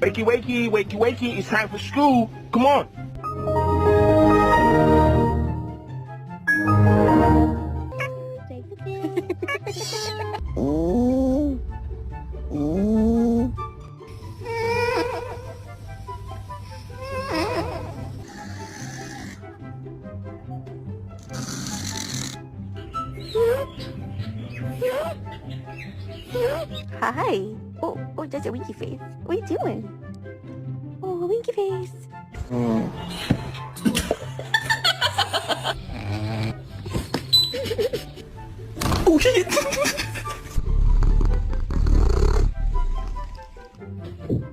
Wakey, wakey, wakey, wakey, it's time for school. Come on. Ooh. Ooh. Hi. Oh, that's a winky face. What are you doing? Oh, winky face. Oh shit!